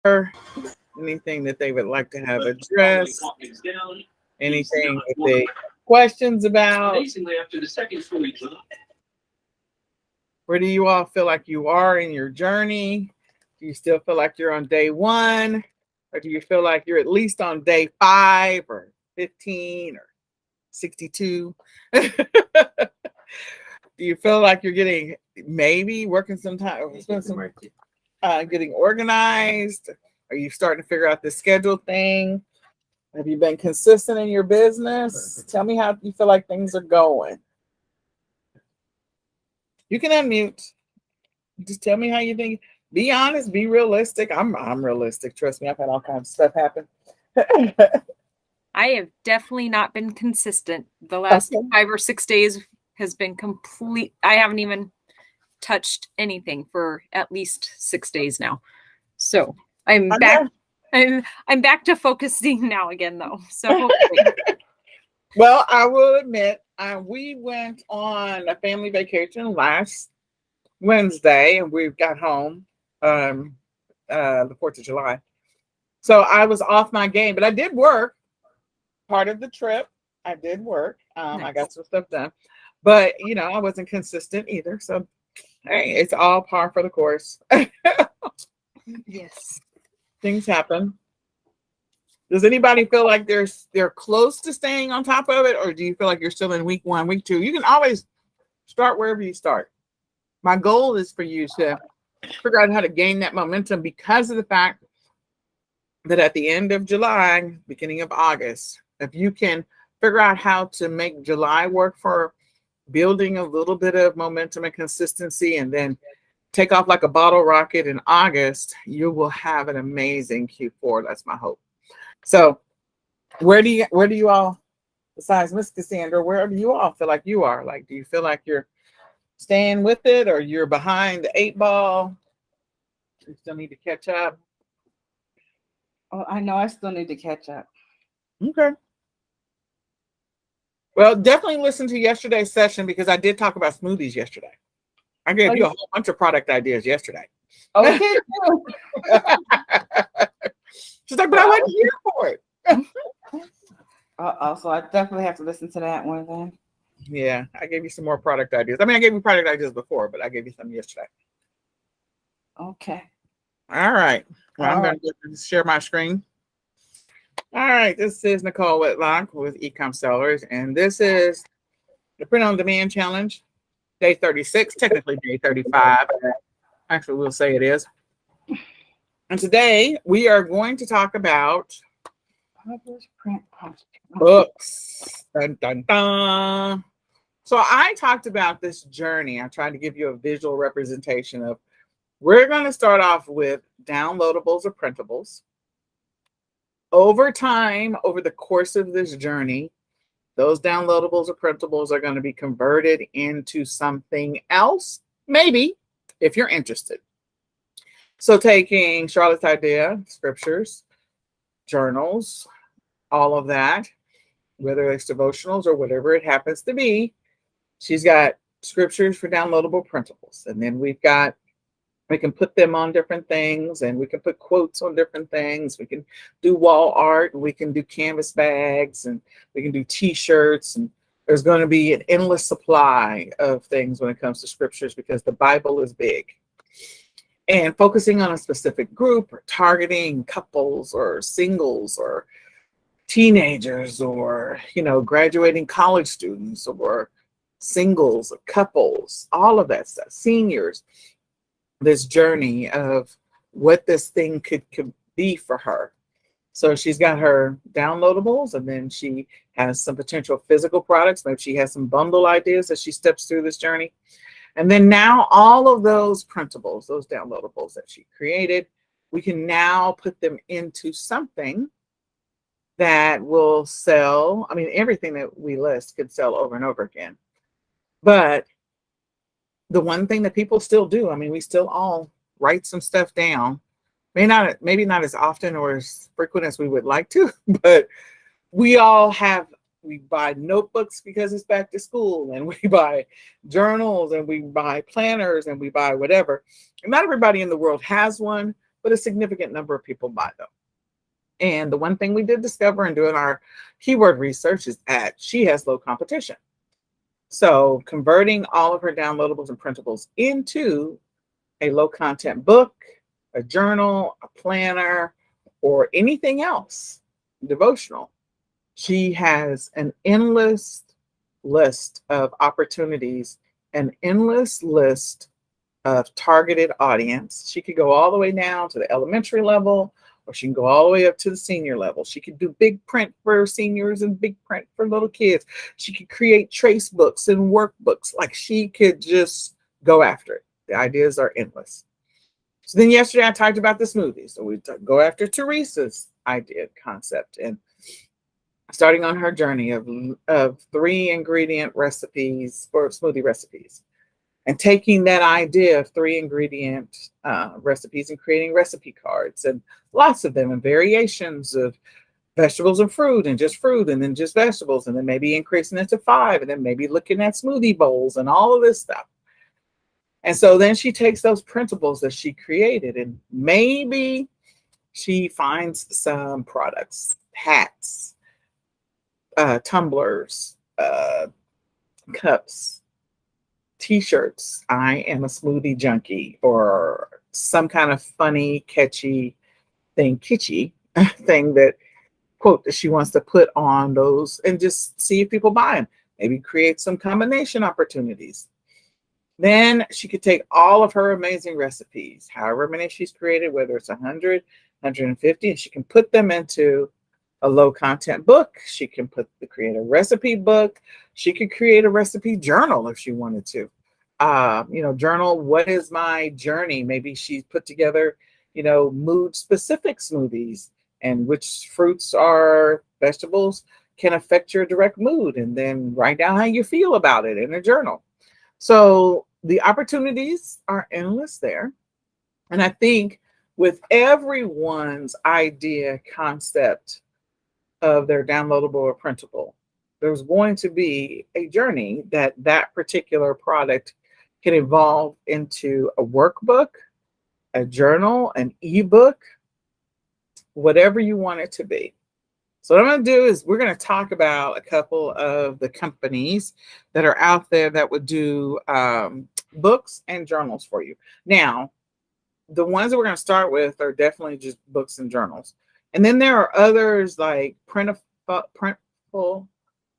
Or anything that they would like to have addressed, anything that they have questions about. Where do you all feel like you are in your journey? Do you still feel like you're on day one? Or do you feel like you're at least on day 5 or 15 or 62? Do you feel like you're getting maybe working some time, getting organized? Are you starting to figure out the schedule thing? Have you been consistent in your business? Tell me how you feel like things are going. You can unmute. Just tell me how you think. Be honest, be realistic. I'm realistic. Trust me, I've had all kinds of stuff happen. I have definitely not been consistent. The last 5 or 6 days has been complete. I haven't even touched anything for at least 6 days now. So I'm back. I'm back to focusing now again, though. So hopefully. Well, I will admit, we went on a family vacation last Wednesday, and we got home the 4th of July. So I was off my game, but I did work part of the trip. I did work. Nice. I got some stuff done, but I wasn't consistent either. So hey, it's all par for the course. Yes, things happen. Does anybody feel like they're close to staying on top of it, or do you feel like you're still in week 1, week 2? You can always start wherever you start. My goal is for you to figure out how to gain that momentum, because of the fact that at the end of July, beginning of August, if you can figure out how to make July work for building a little bit of momentum and consistency, and then take off like a bottle rocket in August, you will have an amazing Q4. That's my hope. So where do you all, besides Miss Cassandra, where do you all feel like you are? Like, do you feel like you're staying with it, or you're behind the 8 ball? You still need to catch up? Oh, I know I still need to catch up. Okay. Well, definitely listen to yesterday's session, because I did talk about smoothies yesterday. I gave you a whole bunch of product ideas yesterday. Okay. She's like, but I wasn't here for it. So I definitely have to listen to that one then. Yeah, I gave you some more product ideas. I mean, I gave you product ideas before, but I gave you some yesterday. Okay. All right. Well, I'm going to share my screen. All right. This is Nicole Whitlock with eCom Sellers, and this is the Print on Demand Challenge, day 36, technically day 35. Actually, we'll say it is. And today we are going to talk about print books. Dun, dun, dun. So I talked about this journey. I tried to give you a visual representation of, we're going to start off with downloadables or printables. Over time, over the course of this journey, those downloadables or printables are going to be converted into something else, maybe, if you're interested. So taking Charlotte's idea, scriptures, journals, all of that, whether it's devotionals or whatever it happens to be, she's got scriptures for downloadable printables. And then we can put them on different things, and we can put quotes on different things. We can do wall art, and we can do canvas bags, and we can do t-shirts, and there's going to be an endless supply of things when it comes to scriptures, because the Bible is big. And focusing on a specific group, or targeting couples or singles or teenagers, or graduating college students, or singles or couples, all of that stuff, seniors. This journey of what this thing could be for her. So she's got her downloadables, and then she has some potential physical products. Maybe she has some bundle ideas as she steps through this journey. And then now all of those printables, those downloadables that she created, we can now put them into something that will sell. I mean, everything that we list could sell over and over again. But the one thing that people still do, I mean, we still all write some stuff down. Maybe not as often or as frequent as we would like to, but we buy notebooks because it's back to school, and we buy journals, and we buy planners, and we buy whatever. And not everybody in the world has one, but a significant number of people buy them. And the one thing we did discover in doing our keyword research is that she has low competition. So converting all of her downloadables and printables into a low content book, a journal, a planner, or anything else devotional, she has an endless list of opportunities, an endless list of targeted audience. She could go all the way down to the elementary level, or she can go all the way up to the senior level. She could do big print for seniors and big print for little kids. She could create trace books and workbooks. Like, she could just go after it. The ideas are endless. So then yesterday I talked about the smoothie. So we go after Teresa's idea concept and starting on her journey of 3 ingredient recipes for smoothie recipes, and taking that idea of 3 ingredient recipes and creating recipe cards, and lots of them, and variations of vegetables and fruit, and then just vegetables, and then maybe increasing it to 5, and then maybe looking at smoothie bowls and all of this stuff. And so then she takes those printables that she created, and maybe she finds some products, hats, tumblers, cups, t-shirts, I am a smoothie junkie, or some kind of funny, catchy thing, kitschy thing that quote that she wants to put on those, and just see if people buy them. Maybe create some combination opportunities. Then she could take all of her amazing recipes, however many she's created, whether it's 100, 150, and she can put them into a low content book. She can create a recipe book. She could create a recipe journal if she wanted to. Journal, what is my journey? Maybe she's put together, mood specific smoothies, and which fruits or vegetables can affect your direct mood, and then write down how you feel about it in a journal. So the opportunities are endless there. And I think with everyone's idea, concept of their downloadable or printable, there's going to be a journey that particular product can evolve into a workbook, a journal, an ebook, whatever you want it to be. So what I'm going to do is we're going to talk about a couple of the companies that are out there that would do books and journals for you. Now, the ones that we're going to start with are definitely just books and journals. And then there are others like Printful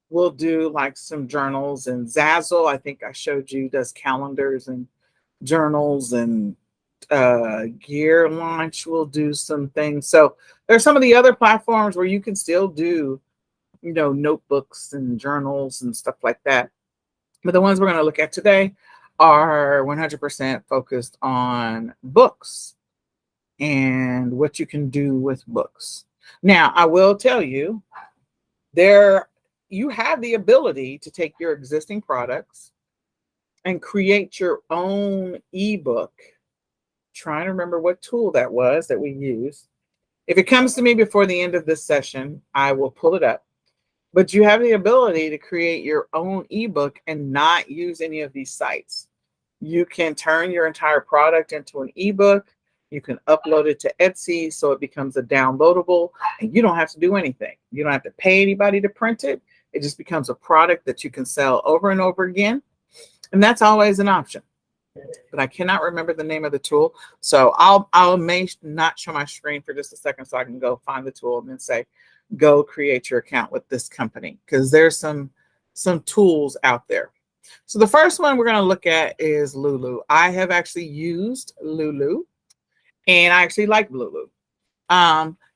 will do like some journals, and Zazzle, I think I showed you, does calendars and journals, and Gear Launch will do some things. So there's some of the other platforms where you can still do, notebooks and journals and stuff like that. But the ones we're going to look at today are 100% focused on books and what you can do with books. Now, I will tell you, you have the ability to take your existing products and create your own ebook. Trying to remember what tool that was that we used. If it comes to me before the end of this session, I will pull it up. But you have the ability to create your own ebook and not use any of these sites. You can turn your entire product into an ebook. You can upload it to Etsy so it becomes a downloadable, and you don't have to do anything. You don't have to pay anybody to print it. It just becomes a product that you can sell over and over again. And that's always an option. But I cannot remember the name of the tool. So I'll may not show my screen for just a second so I can go find the tool and then say, go create your account with this company, because there's some tools out there. So the first one we're going to look at is Lulu. I have actually used Lulu, and I actually like Lulu.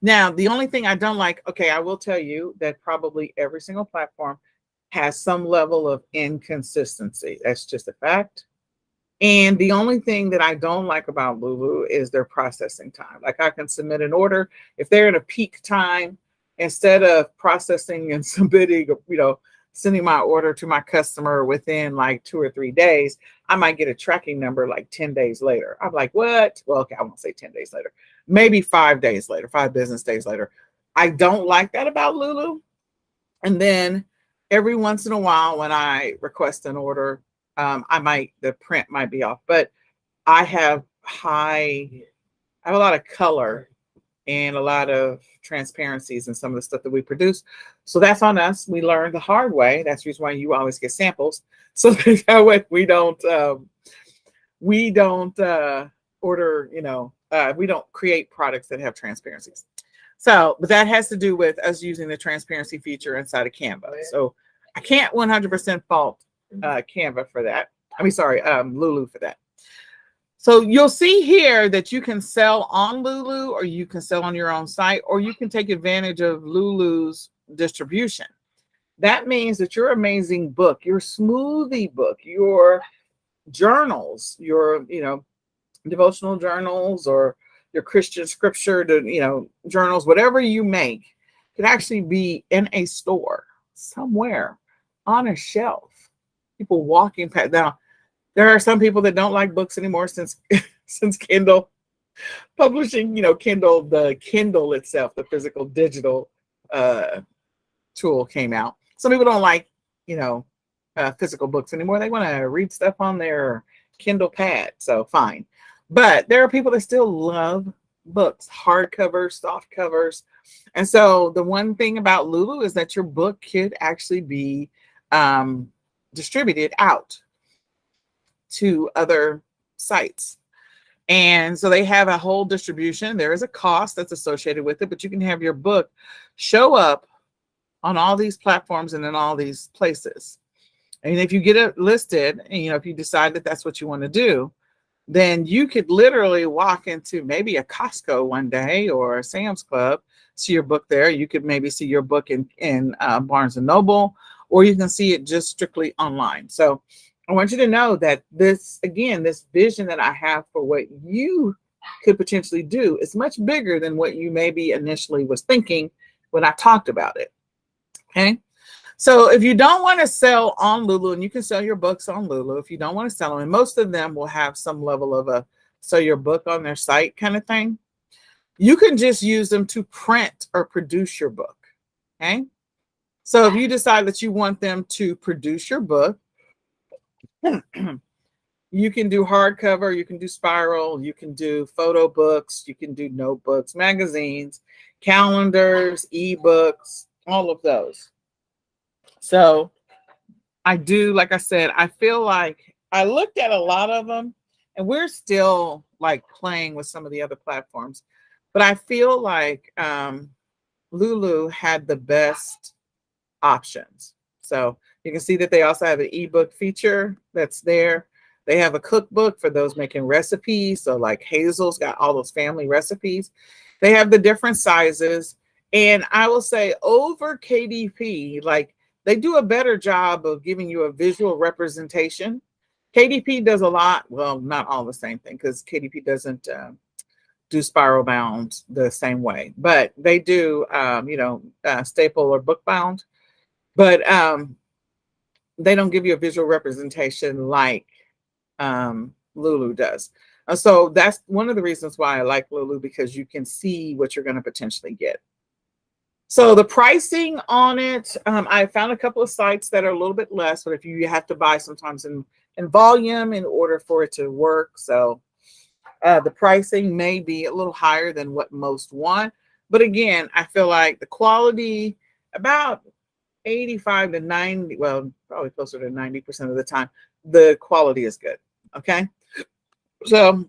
Now, the only thing I don't like, I will tell you that probably every single platform has some level of inconsistency. That's just a fact. And the only thing that I don't like about Lulu is their processing time. Like, I can submit an order. If they're in a peak time, instead of processing and submitting, sending my order to my customer within like 2 or 3 days, I might get a tracking number like 10 days later. I'm like, what? Well, okay, I won't say 10 days later. Maybe 5 days later, 5 business days later. I don't like that about Lulu. And then every once in a while when I request an order, the print might be off, but I have high I have a lot of color and a lot of transparencies in some of the stuff that we produce. So that's on us. We learned the hard way. That's the reason why you always get samples. So that way we don't order, we don't create products that have transparencies. So, but that has to do with us using the transparency feature inside of Canva. So I can't 100% fault Canva for that. Lulu for that. So you'll see here that you can sell on Lulu, or you can sell on your own site, or you can take advantage of Lulu's distribution. That means that your amazing book, your smoothie book, your journals, your, devotional journals, or your Christian scripture, journals, whatever you make, could actually be in a store somewhere on a shelf. People walking past. Now, there are some people that don't like books anymore since Kindle publishing, Kindle, the Kindle itself, the physical digital tool came out. Some people don't like, physical books anymore. They want to read stuff on their Kindle pad. So fine. But there are people that still love books, hardcovers, soft covers. And so the one thing about Lulu is that your book could actually be distributed out to other sites. And so they have a whole distribution. There is a cost that's associated with it, but you can have your book show up on all these platforms and in all these places. And if you get it listed, and if you decide that that's what you want to do, then you could literally walk into maybe a Costco one day or a Sam's Club, see your book there. You could maybe see your book in Barnes and Noble, or you can see it just strictly online. So I want you to know that this vision that I have for what you could potentially do is much bigger than what you maybe initially was thinking when I talked about it. Okay. So if you don't want to sell on Lulu, and you can sell your books on Lulu, if you don't want to sell them, and most of them will have some level of a sell your book on their site kind of thing, you can just use them to print or produce your book. Okay. So if you decide that you want them to produce your book, you can do hardcover, you can do spiral, you can do photo books, you can do notebooks, magazines, calendars, ebooks, all of those. So I do, like I said, I feel like I looked at a lot of them, and we're still like playing with some of the other platforms, but I feel like Lulu had the best options. So you can see that they also have an ebook feature that's there. They have a cookbook for those making recipes. So like Hazel's got all those family recipes. They have the different sizes. And I will say over KDP, like they do a better job of giving you a visual representation. KDP does a lot. Well, not all the same thing, because KDP doesn't do spiral bound the same way, but they do, staple or book bound. But they don't give you a visual representation like Lulu does. So that's one of the reasons why I like Lulu, because you can see what you're going to potentially get. So the pricing on it, I found a couple of sites that are a little bit less, but if you have to buy sometimes in volume in order for it to work. So the pricing may be a little higher than what most want. But again, I feel like the quality, about 85 to 90, well, probably closer to 90% of the time, the quality is good. Okay. So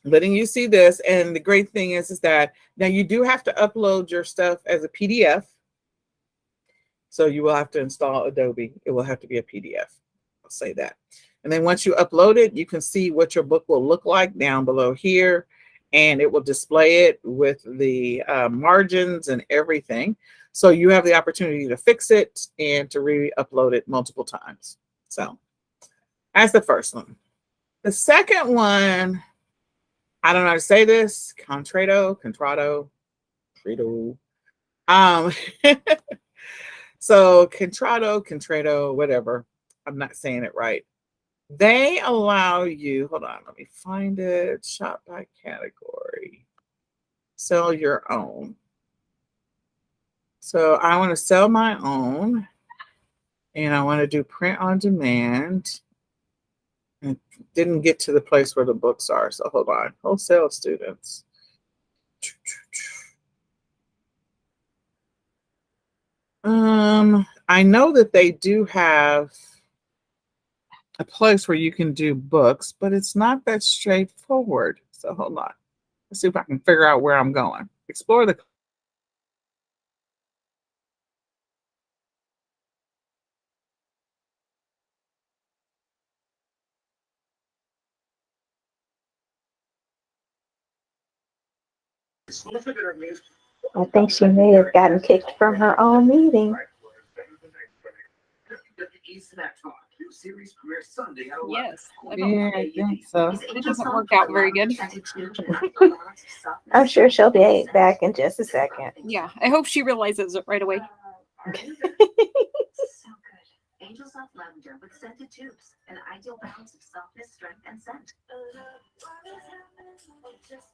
letting you see this. And the great thing is that now you do have to upload your stuff as a PDF. So you will have to install Adobe. It will have to be a PDF. I'll say that. And then once you upload it, you can see what your book will look like down below here. And it will display it with the margins and everything. So you have the opportunity to fix it and to re-upload it multiple times. So that's the first one. The second one, I don't know how to say this, Contrado. So Contrado, whatever. I'm not saying it right. They allow you, hold on, let me find it. Shop by category. Sell your own. So I want to sell my own, and I want to do print on demand. It didn't get to the place where the books are. So hold on. Wholesale students. I know that they do have a place where you can do books, but it's not that straightforward. So hold on. Let's see if I can figure out where I'm going. Explore the I think she may have gotten kicked from her own meeting. Yes. Yeah, I think so. It doesn't work out very good. I'm sure she'll be back in just a second. Yeah. I hope she realizes it right away. Angel Soft Lavender with scented tubes, an ideal balance of softness, strength, and scent.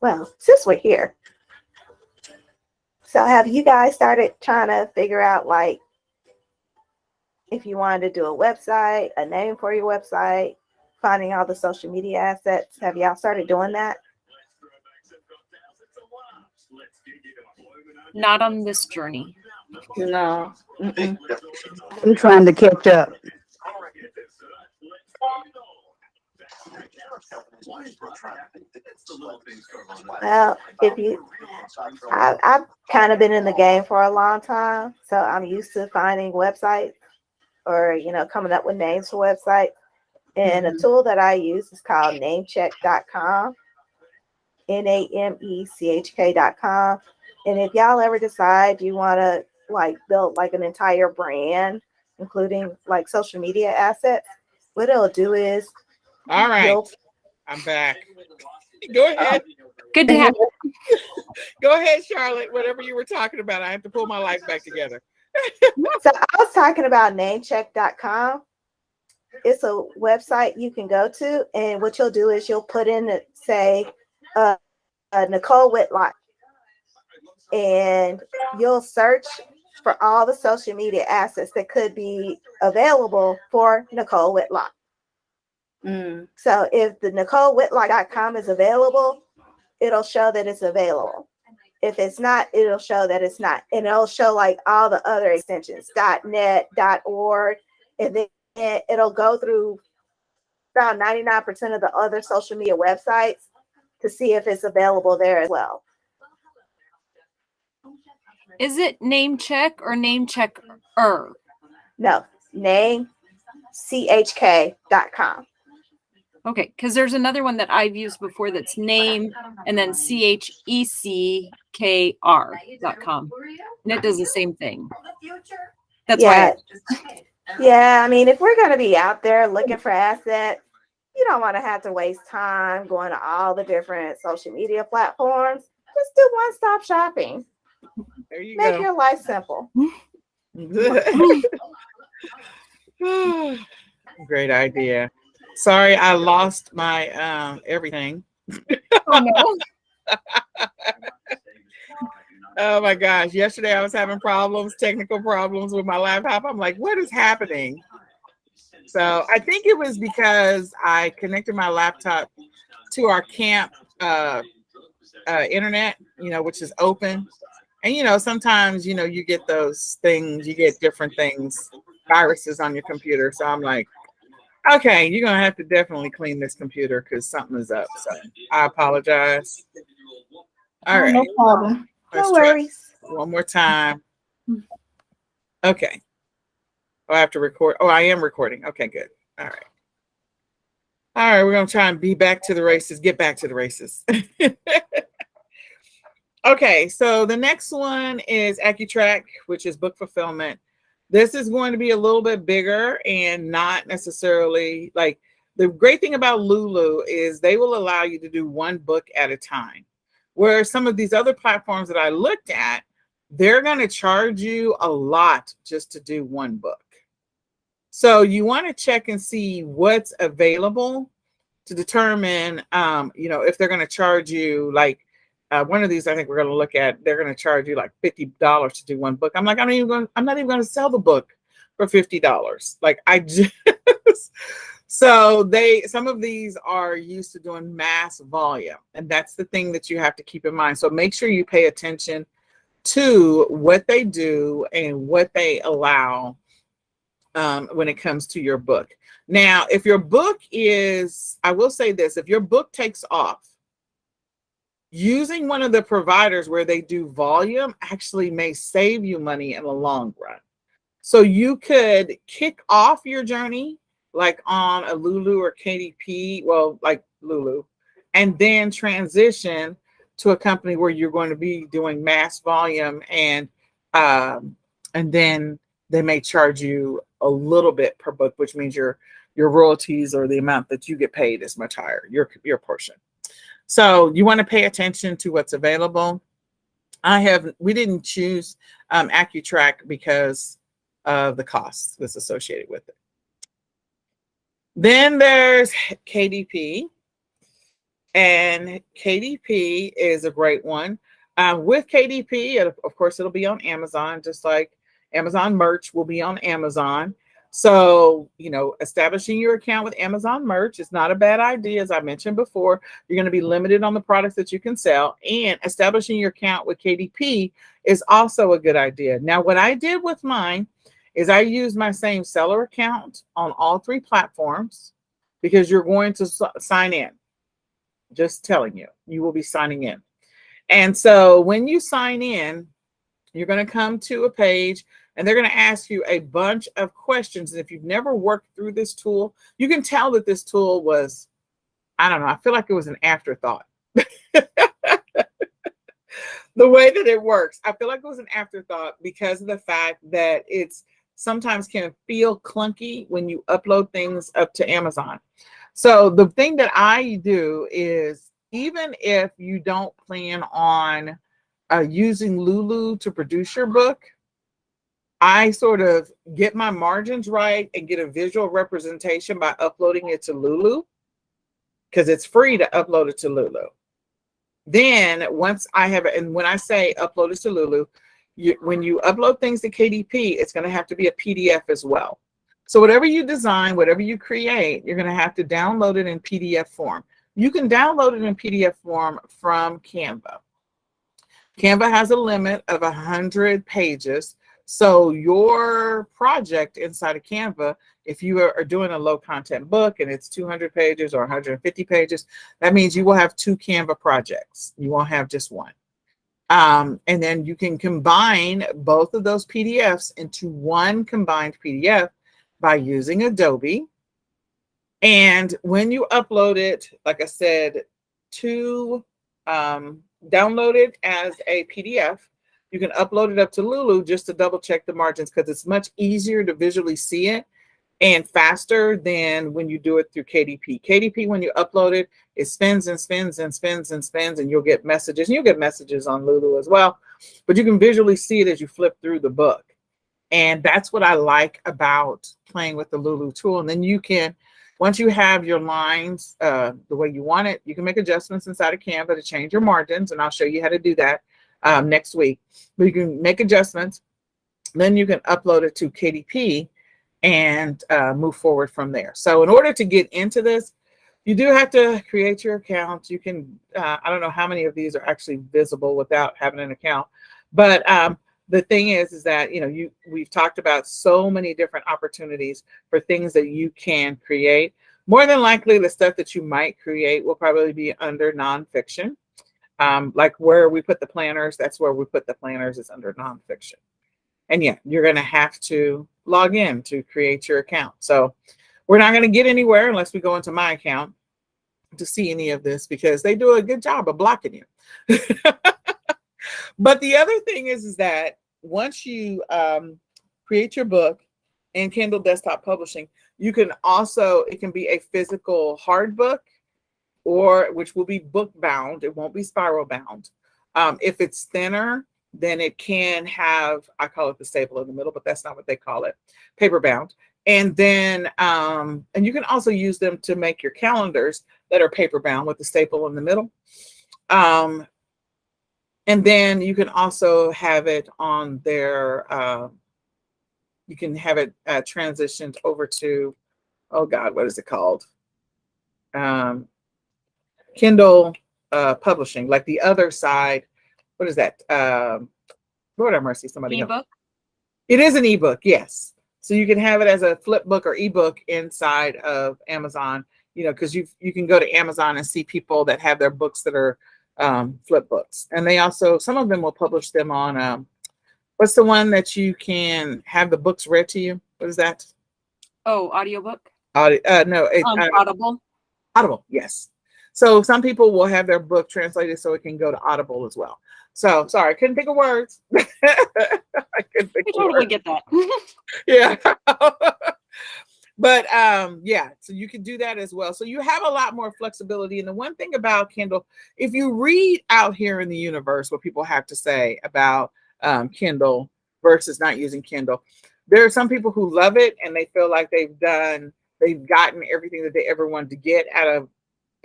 Well, since we're here, so have you guys started trying to figure out, like, if you wanted to do a website, a name for your website, finding all the social media assets? Have y'all started doing that? Not on this journey. No. Mm-mm. I'm trying to catch up. Well, I've kind of been in the game for a long time, so I'm used to finding websites or, coming up with names for websites. And a tool that I use is called namecheck.com, NAMECHK.com. And if y'all ever decide you want to build like an entire brand, including like social media assets, what it'll do is, all right. I'm back. Go ahead. Good to have you. Go ahead, Charlotte. Whatever you were talking about, I have to pull my life back together. So I was talking about namecheck.com. It's a website you can go to, and what you'll do is you'll put in, say, Nicole Whitlock, and you'll search for all the social media assets that could be available for Nicole Whitlock. So if the NicoleWhitlock.com is available, it'll show that it's available. If it's not, it'll show that it's not. And it'll show like all the other extensions, .net, .org, and then it'll go through about 99% of the other social media websites to see if it's available there as well. Is it NameCheck or NameChecker? No, namechk.com. Okay, because there's another one that I've used before that's name and then CHECKR.com. And it does the same thing. That's why. Yeah, I mean, if we're going to be out there looking for assets, you don't want to have to waste time going to all the different social media platforms. Just do one-stop shopping. There you Make go. your life simple. Great idea. Sorry, I lost my everything. Oh, no. Oh my gosh. Yesterday I was having technical problems with my laptop. I'm like, what is happening? So I think it was because I connected my laptop to our camp internet, which is open. And, sometimes, you get those things, you get different things, viruses on your computer. So I'm like, okay, you're going to have to definitely clean this computer because something is up. So I apologize. All right. No problem. Let's No try worries. one more time. Okay. Oh, I have to record. Oh, I am recording. Okay, good. All right. All right, we're going to try and get back to the races. Okay, so the next one is AccuTrack, which is book fulfillment. This is going to be a little bit bigger and not necessarily like the great thing about Lulu is they will allow you to do one book at a time. Where some of these other platforms that I looked at, they're going to charge you a lot just to do one book. So you want to check and see what's available to determine, if they're going to charge you like one of these. I think we're going to look at. They're going to charge you like $50 to do one book. I'm like, I'm not even going to sell the book for $50. Like I just. So some of these are used to doing mass volume, and that's the thing that you have to keep in mind. So make sure you pay attention to what they do and what they allow when it comes to your book. Now, if your book is, I will say this, if your book takes off, using one of the providers where they do volume actually may save you money in the long run. So you could kick off your journey like on a Lulu or KDP, well, like Lulu, and then transition to a company where you're going to be doing mass volume, and then they may charge you a little bit per book, which means your royalties or the amount that you get paid is much higher, your portion. So you want to pay attention to what's available. We didn't choose AccuTrack because of the costs that's associated with it. Then there's KDP, and KDP is a great one. With KDP, of course, it'll be on Amazon, just like Amazon merch will be on Amazon. So, establishing your account with Amazon merch is not a bad idea. As I mentioned before, you're going to be limited on the products that you can sell, and establishing your account with KDP is also a good idea. Now, what I did with mine is I used my same seller account on all 3 platforms, because you're going to sign in. Just telling you, you will be signing in. And so when you sign in, you're going to come to a page and they're going to ask you a bunch of questions. And if you've never worked through this tool, you can tell that this tool was, I don't know, I feel like it was an afterthought. The way that it works, I feel like it was an afterthought because of the fact that it's sometimes can feel clunky when you upload things up to Amazon. So the thing that I do is, even if you don't plan on using Lulu to produce your book, I sort of get my margins right and get a visual representation by uploading it to Lulu, because it's free to upload it to Lulu. Then once I have it, and when I say upload it to Lulu, when you upload things to KDP, it's going to have to be a PDF as well. So whatever you design, whatever you create, you're going to have to download it in PDF form. You can download it in PDF form from Canva. Canva has a limit of 100 pages. So your project inside of Canva, if you are doing a low content book and it's 200 pages or 150 pages, that means you will have 2 Canva projects. You won't have just one. And then you can combine both of those PDFs into one combined PDF by using Adobe. And when you upload it, like I said, to download it as a PDF, you can upload it up to Lulu just to double check the margins, because it's much easier to visually see it and faster than when you do it through KDP. KDP, when you upload it, it spins and spins and spins and spins, and you'll get messages. And you'll get messages on Lulu as well, but you can visually see it as you flip through the book. And that's what I like about playing with the Lulu tool. And then you can, once you have your lines the way you want it, you can make adjustments inside of Canva to change your margins. And I'll show you how to do that next week. But you can make adjustments. Then you can upload it to KDP and move forward from there. So in order to get into this, you do have to create your account. You can, I don't know how many of these are actually visible without having an account. But the thing is that, we've talked about so many different opportunities for things that you can create. More than likely, the stuff that you might create will probably be under nonfiction. Like where we put the planners, that's where we put the planners, is under nonfiction. And yeah, you're going to have to log in to create your account. So we're not going to get anywhere unless we go into my account to see any of this, because they do a good job of blocking you. But the other thing is that once you create your book in Kindle Desktop Publishing, you can also, it can be a physical hard book, or which will be book bound. It won't be spiral bound. If it's thinner, then it can have, I call it the staple in the middle, but that's not what they call it, paper bound. And then, and you can also use them to make your calendars that are paper bound with the staple in the middle. And then you can also have it on their, you can have it transitioned over to oh God, what is it called? Kindle publishing, like the other side. What is that? Lord have mercy, somebody help. Ebook. It is an ebook, yes. So you can have it as a flip book or ebook inside of Amazon, because you can go to Amazon and see people that have their books that are flip books. And they also, some of them will publish them on, what's the one that you can have the books read to you? What is that? Oh, audiobook. No, Audible. Audible, yes. So some people will have their book translated so it can go to Audible as well. So sorry, I couldn't think of words. I totally get that. Yeah. But yeah, so you can do that as well. So you have a lot more flexibility. And the one thing about Kindle, if you read out here in the universe what people have to say about Kindle versus not using Kindle, there are some people who love it and they feel like they've gotten everything that they ever wanted to get out of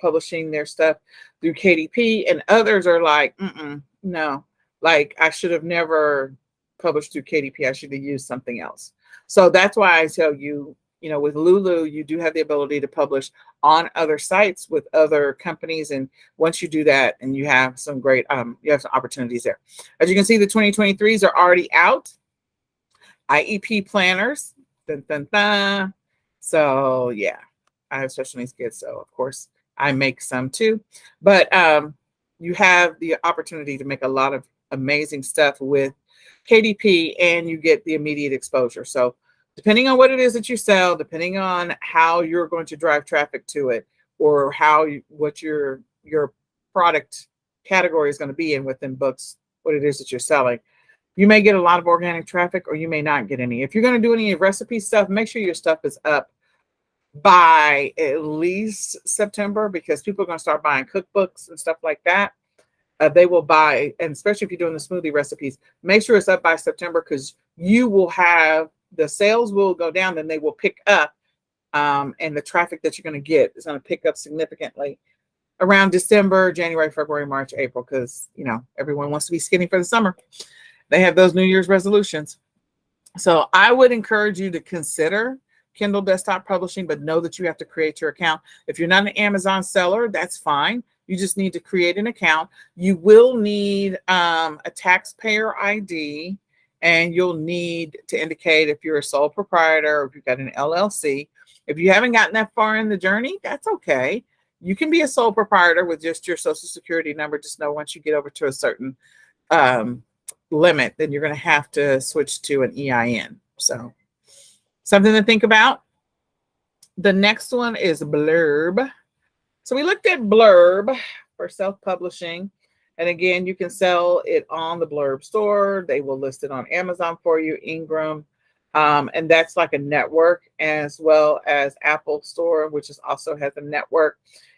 publishing their stuff through KDP, and others are like, no, like I should have never published through KDP. I should have used something else. So that's why I tell you, with Lulu, you do have the ability to publish on other sites with other companies. And once you do that, and you have some great, you have some opportunities there. As you can see, the 2023s are already out. IEP planners. Dun, dun, dun. So yeah, I have special needs kids. So of course I make some too, but you have the opportunity to make a lot of amazing stuff with KDP, and you get the immediate exposure. So depending on what it is that you sell, depending on how you're going to drive traffic to it, or what your product category is going to be in within books, what it is that you're selling, you may get a lot of organic traffic or you may not get any. If you're going to do any recipe stuff, make sure your stuff is up by at least September, because people are going to start buying cookbooks and stuff like that. They will buy, and especially if you're doing the smoothie recipes, make sure it's up by September, because you will have, the sales will go down, then they will pick up, and the traffic that you're going to get is going to pick up significantly around December, January, February, March, April, because everyone wants to be skinny for the summer. They have those New Year's resolutions. So I would encourage you to consider Kindle desktop publishing, but know that you have to create your account. If you're not an Amazon seller, that's fine. You just need to create an account. You will need a taxpayer ID, and you'll need to indicate if you're a sole proprietor or if you've got an LLC. If you haven't gotten that far in the journey, that's okay. You can be a sole proprietor with just your social security number. Just know once you get over to a certain limit, then you're going to have to switch to an EIN. So something to think about. The next one is Blurb. So we looked at Blurb for self-publishing. And again, you can sell it on the Blurb store. They will list it on Amazon for you, Ingram. And that's like a network, as well as Apple Store, which also has a network.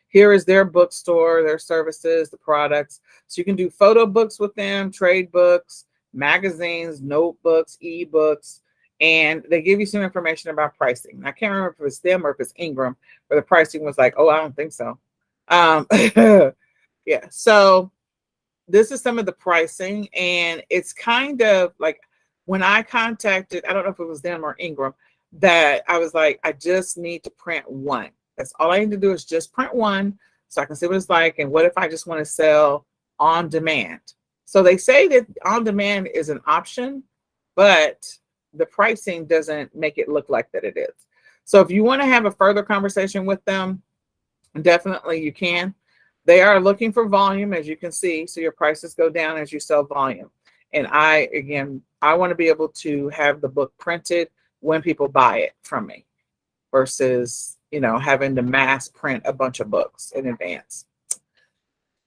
Here is their bookstore, their services, the products. So you can do photo books with them, trade books, magazines, notebooks, ebooks, and they give you some information about pricing. I can't remember if it's them or if it's Ingram, where the pricing was like, oh, I don't think so. Yeah, so this is some of the pricing, and it's kind of like when I contacted, I don't know if it was them or Ingram, that I was like, I just need to print one. That's all I need to do is just print one so I can see what it's like. And what if I just want to sell on demand? So they say that on demand is an option, but the pricing doesn't make it look like that it is. So if you want to have a further conversation with them, definitely you can. They are looking for volume, as you can see. So your prices go down as you sell volume. And I want to be able to have the book printed when people buy it from me versus, having to mass print a bunch of books in advance.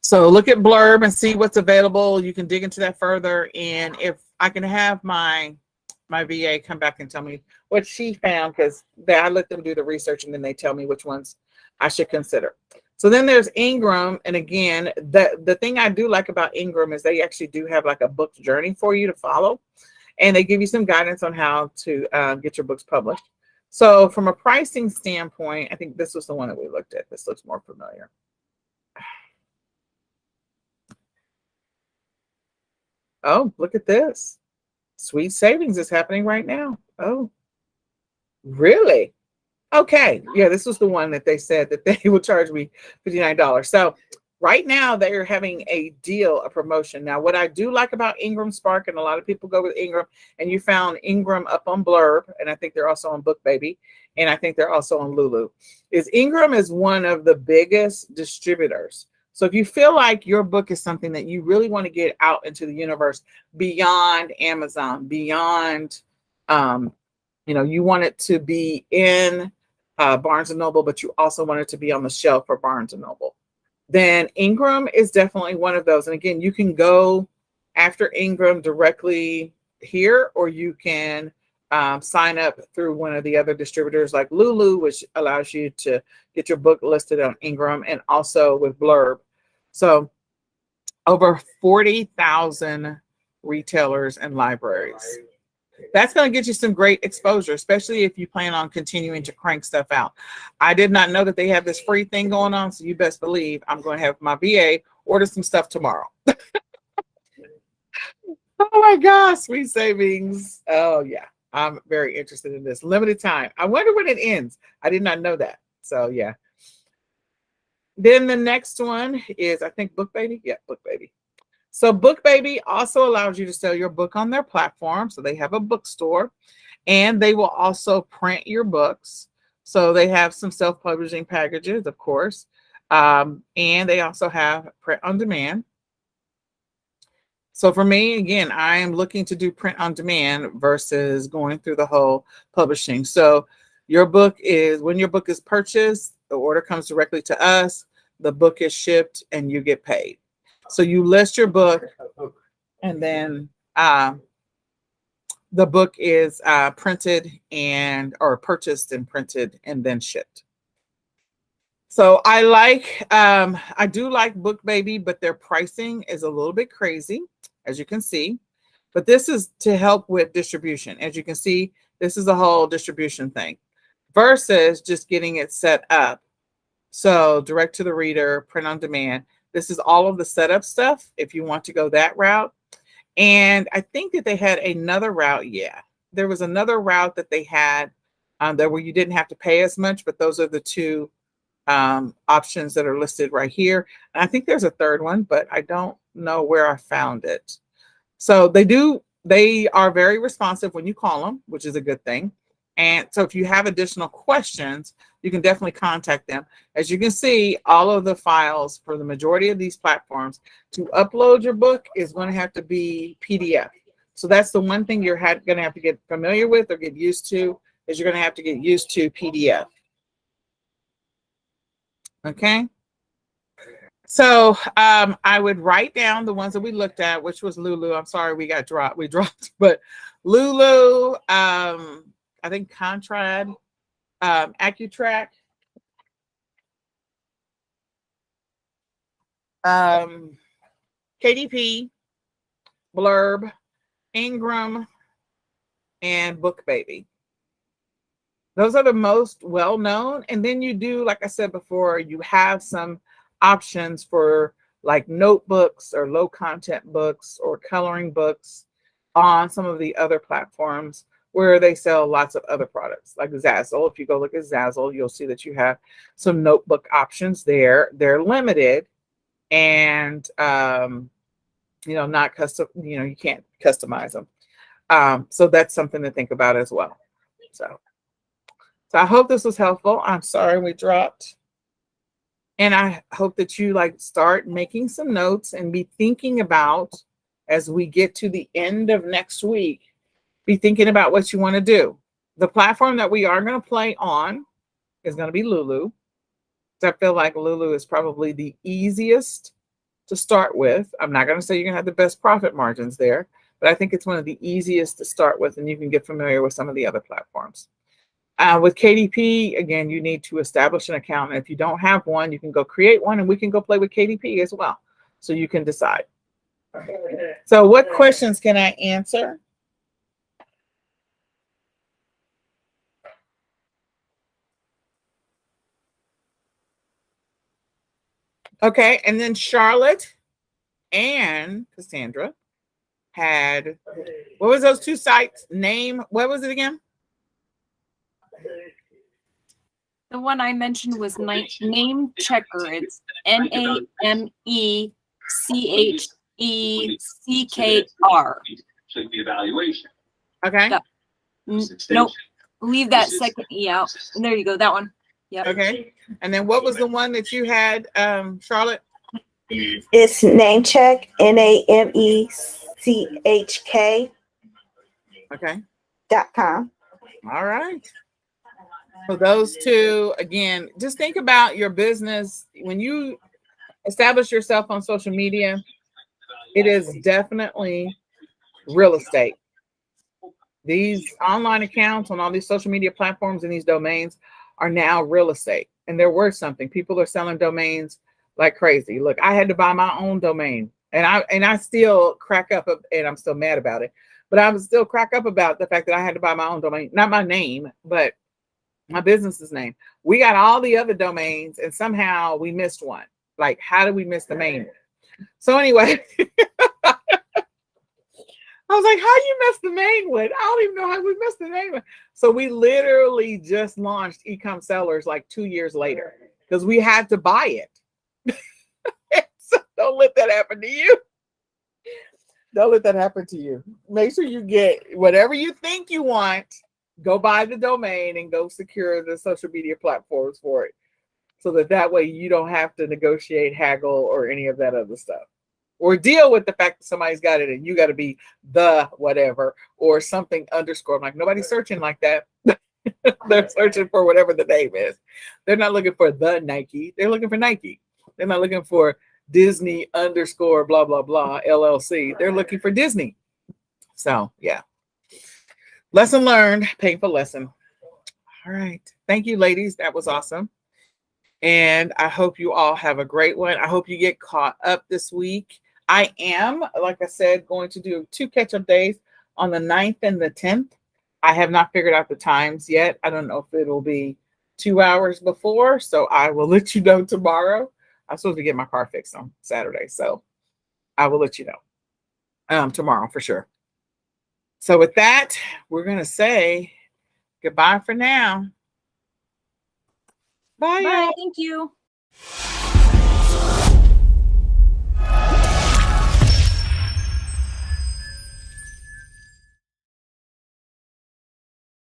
So look at Blurb and see what's available. You can dig into that further. And if I can have my VA come back and tell me what she found, because I let them do the research and then they tell me which ones I should consider. So then there's Ingram. And again, the thing I do like about Ingram is they actually do have like a book journey for you to follow. And they give you some guidance on how to get your books published. So from a pricing standpoint, I think this was the one that we looked at. This looks more familiar. Oh, look at this. Sweet savings is happening right now. Oh, really? Okay, yeah, this was the one that they said that they would charge me $59. So right now they are having a deal, a promotion. Now, what I do like about Ingram Spark, and a lot of people go with Ingram, and you found Ingram up on Blurb, and I think they're also on BookBaby, and I think they're also on Lulu, is Ingram is one of the biggest distributors. So if you feel like your book is something that you really want to get out into the universe beyond Amazon, beyond, you want it to be in Barnes and Noble, but you also want it to be on the shelf for Barnes and Noble, then Ingram is definitely one of those. And again, you can go after Ingram directly here, or you can sign up through one of the other distributors like Lulu, which allows you to get your book listed on Ingram, and also with Blurb. So over 40,000 retailers and libraries. That's going to get you some great exposure, especially if you plan on continuing to crank stuff out. I did not know that they have this free thing going on, so you best believe I'm going to have my VA order some stuff tomorrow. Oh my gosh, sweet savings. Oh yeah, I'm very interested in this. Limited time. I wonder when it ends. I did not know that. So yeah. Then the next one is, I think, BookBaby. Yeah, BookBaby. So BookBaby also allows you to sell your book on their platform. So they have a bookstore, and they will also print your books. So they have some self-publishing packages, of course, and they also have print on demand. So for me, again, I am looking to do print on demand versus going through the whole publishing. So when your book is purchased, the order comes directly to us, the book is shipped, and you get paid. So you list your book, and then the book is printed or purchased and printed and then shipped. So I do like BookBaby, but their pricing is a little bit crazy, as you can see. But this is to help with distribution. As you can see, this is a whole distribution thing versus just getting it set up. So direct to the reader, print on demand. This is all of the setup stuff if you want to go that route. And I think that they had another route. Yeah, there was another route that they had there where you didn't have to pay as much, but those are the two options that are listed right here. And I think there's a third one, but I don't know where I found it. So they are very responsive when you call them, which is a good thing. And so if you have additional questions, you can definitely contact them. As you can see, all of the files for the majority of these platforms to upload your book is going to have to be PDF. So that's the one thing you're going to have to get familiar with or get used to, is you're going to have to get used to PDF. Okay. So I would write down the ones that we looked at, which was Lulu. I'm sorry, we dropped, but Lulu, I think Contrad, AccuTrack, KDP, Blurb, Ingram, and BookBaby. Those are the most well-known. And then you do, like I said before, you have some options for like notebooks or low content books or coloring books on some of the other platforms where they sell lots of other products like Zazzle. If you go look at Zazzle, you'll see that you have some notebook options there. They're limited and, not custom, you can't customize them. So that's something to think about as well. So I hope this was helpful. I'm sorry we dropped. And I hope that you start making some notes and be thinking about, as we get to the end of next week, be thinking about what you want to do. The platform that we are going to play on is going to be Lulu. So I feel like Lulu is probably the easiest to start with. I'm not going to say you're going to have the best profit margins there, but I think it's one of the easiest to start with, and you can get familiar with some of the other platforms. With KDP, again, you need to establish an account. And if you don't have one, you can go create one, and we can go play with KDP as well. So you can decide. So what questions can I answer? Okay, and then Charlotte and Cassandra had, what was those two sites? What was it again? The one I mentioned was Name Checker. It's NAMECHECKR. Check the evaluation. Okay. That- Nope. Leave that second E out. And there you go. That one. Yep. Okay. And then what was the one that you had, Charlotte? It's Namecheck, NAMECHK Okay. .com. All right. So those two, again, just think about your business. When you establish yourself on social media, it is definitely real estate. These online accounts on all these social media platforms and these domains are now real estate, and they're worth something. People are selling domains like crazy. Look, I had to buy my own domain, and I still crack up, and I'm still mad about it. But I would still crack up about the fact that I had to buy my own domain, not my name, but my business's name. We got all the other domains, and somehow we missed one. Like, how did we miss the main? So anyway, I was like, how you messed the main one? I don't even know how we messed the main one. So we literally just launched eCom Sellers like 2 years later because we had to buy it. So don't let that happen to you. Don't let that happen to you. Make sure you get whatever you think you want. Go buy the domain and go secure the social media platforms for it. So that way you don't have to negotiate, haggle, or any of that other stuff. Or deal with the fact that somebody's got it and you got to be the whatever or something underscore. I'm like, nobody's searching like that. They're searching for whatever the name is. They're not looking for the Nike. They're looking for Nike. They're not looking for Disney underscore blah, blah, blah, LLC. They're looking for Disney. So, yeah. Lesson learned, painful lesson. All right. Thank you, ladies. That was awesome. And I hope you all have a great one. I hope you get caught up this week. I am, like I said, going to do 2 catch-up days on the 9th and the 10th. I have not figured out the times yet. I don't know if it'll be 2 hours before, so I will let you know tomorrow. I'm supposed to get my car fixed on Saturday, so I will let you know tomorrow for sure. So with that, we're going to say goodbye for now. Bye. Bye. Thank you.